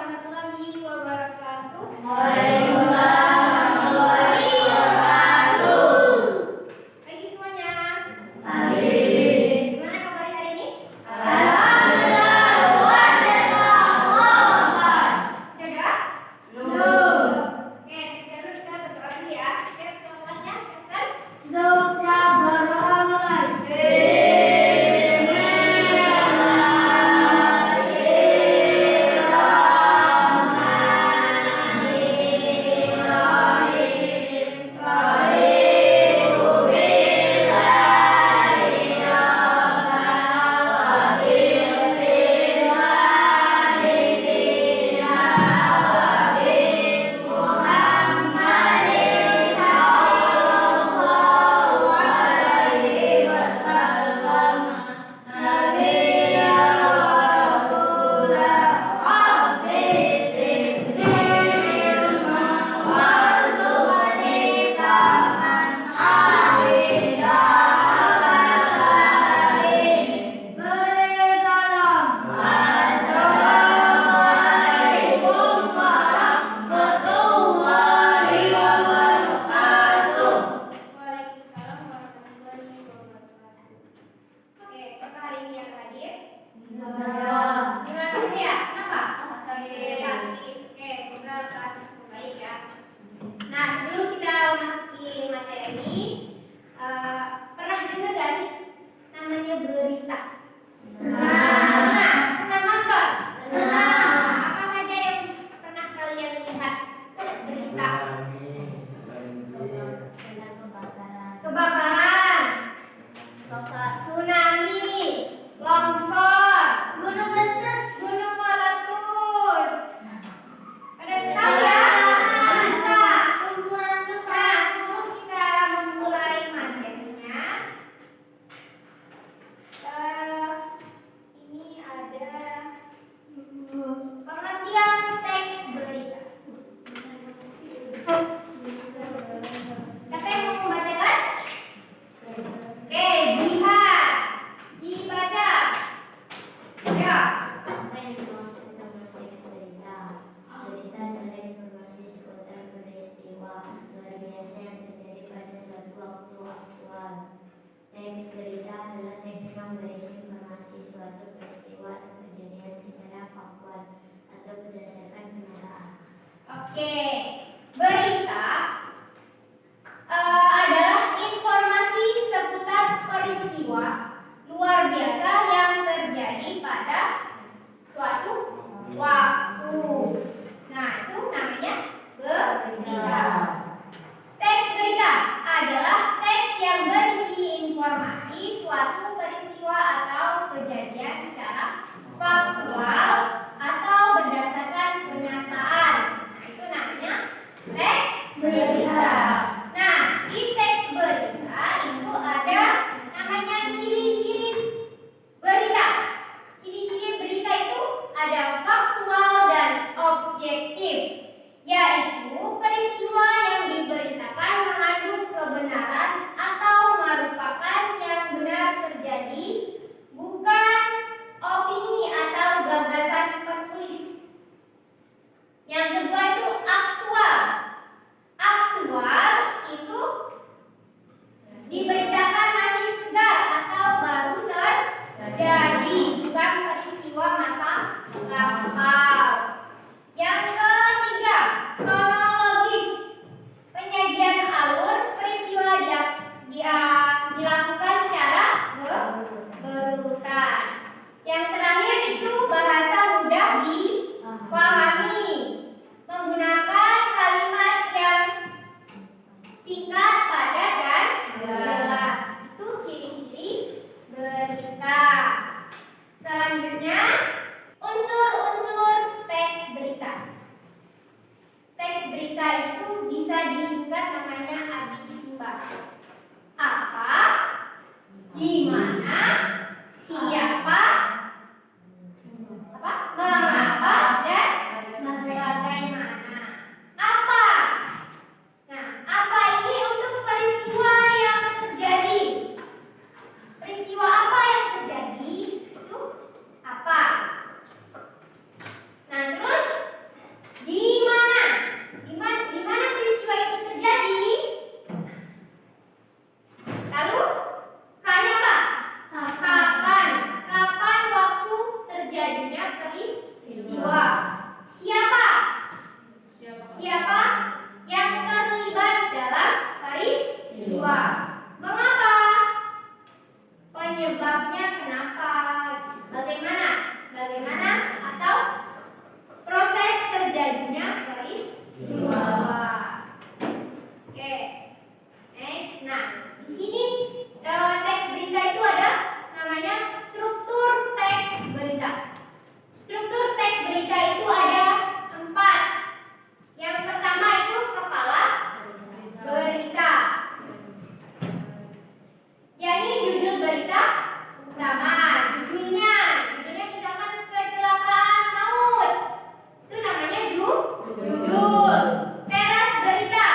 warahmatullahi wabarakatuh. Waalaikumsalam warahmatullahi wabarakatuh. Pagi semuanya. Pagi. Gimana kabar hari ini? Alhamdulillah, luar biasa. Allah. Sudah? Belum. Oke, lalu kita berdoa dulu ya. Oke, kelasnya silakan. Dosa berhamlan. Waalaikumsalam warahmatullahi wabarakatuh. Oke, siapa hari ini yang hadir? Gimana ya? Kenapa? Sakit. Oke, semoga lekas membaik ya. Nah, sebelum kita memasuki materi, pernah dengar gak sih namanya berita? Pernah nonton? Apa saja yang pernah kalian lihat berita? Kebakaran, tsunami, longsor, gunung meletus. Ada tahu ya? Berita. Nah, sebelum kita memulai materinya, ini ada pengertian teks berita. Siapa yang mau membacakan? Oke, lihat, dibaca. Ya. Apa yang dimaksud dengan teks berita? Berita adalah informasi seputar peristiwa luar biasa yang terjadi pada suatu waktu aktual. Teks berita adalah teks yang berisi informasi suatu peristiwa atau kejadian secara faktual atau berdasarkan kenyataan. Oke, berita adalah informasi seputar peristiwa luar biasa yang terjadi pada suatu waktu. Nah, itu namanya berita. Teks berita adalah teks yang berisi informasi suatu peristiwa atau kejadian secara faktual atau berdasarkan kenyataan. Nah, itu namanya Nah, di sini teks berita itu ada namanya struktur teks berita. Struktur teks berita itu ada 4. Yang pertama itu kepala berita, yakni judul berita utama. Judulnya misalkan kecelakaan maut, itu namanya judul. Teras berita,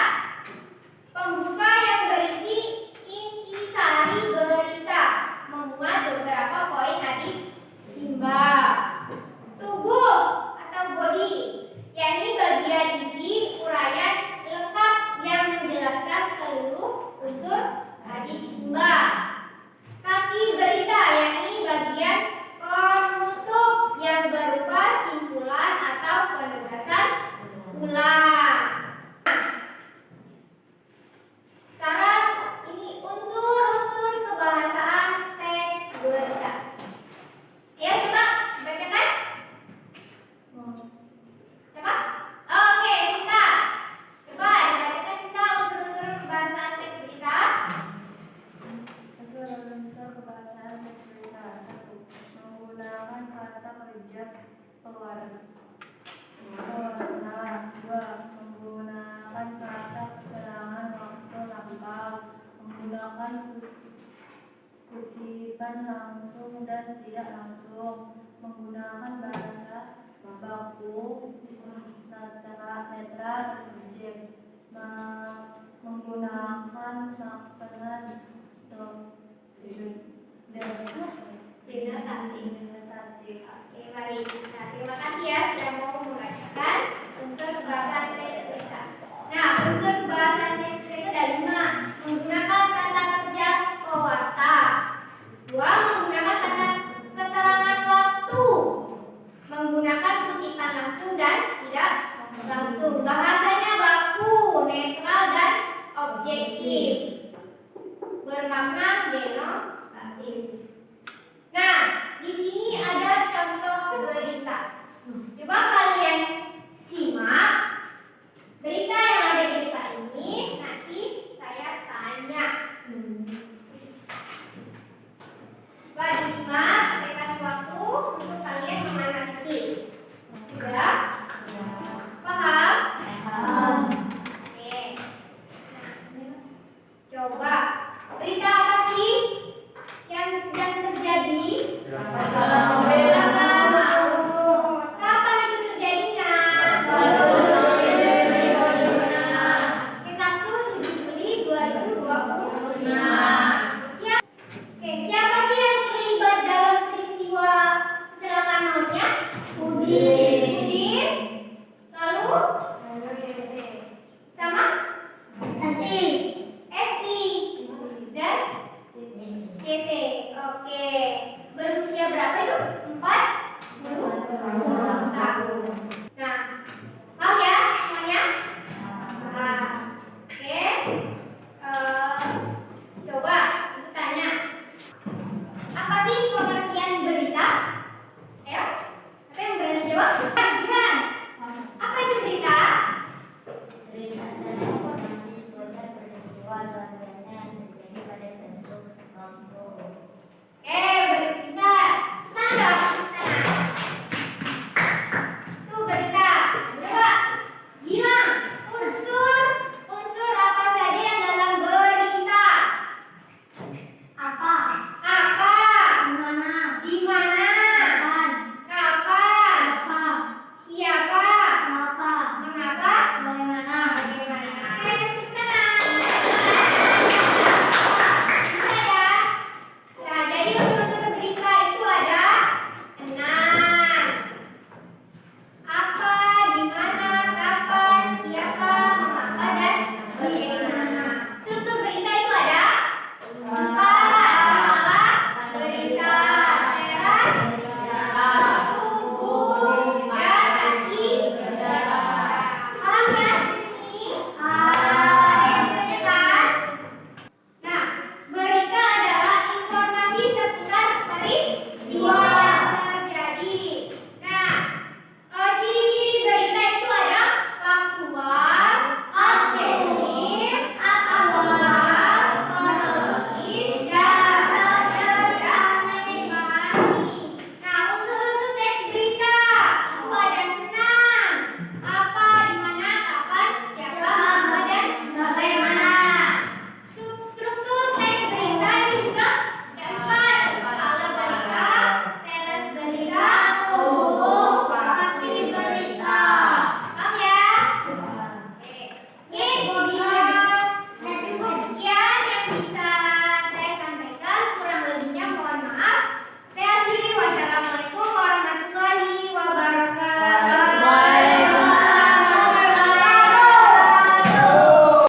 pembuka yang berisi intisari berita, memuat beberapa poin adik simbol. Tubuh atau body, yakni bagian isi uraian lengkap yang menjelaskan seluruh unsur adik simbol. Kaki berita, yakni bagian penutup yang berupa simpulan atau penegasan ulang. Sekarang ini unsur-unsur kebahasaan teks berita. Ayo coba bacakan. Siapa? Oke, Sinta. Coba dibacakan Sinta unsur-unsur kebahasaan teks berita. Unsur-unsur kebahasaan teks berita. 1. Menggunakan kata kerja pewarna. 2. Menggunakan kata keterangan waktu lampau. Menggunakan kutipan langsung dan tidak langsung. Menggunakan bahasa baku netral objek. Menggunakan makanan denotatif. Oke, mari. Nah, terima kasih ya sudah mau membacakan unsur kebahasaan teks berita. Nah, unsur kebahasaan teks berita itu ada 5. Menggunakan kata kerja pewarta. 2. Menggunakan kata keterangan waktu. Menggunakan kutipan langsung dan tidak langsung. Bahasanya baku, netral dan objektif. Bermakna denotatif.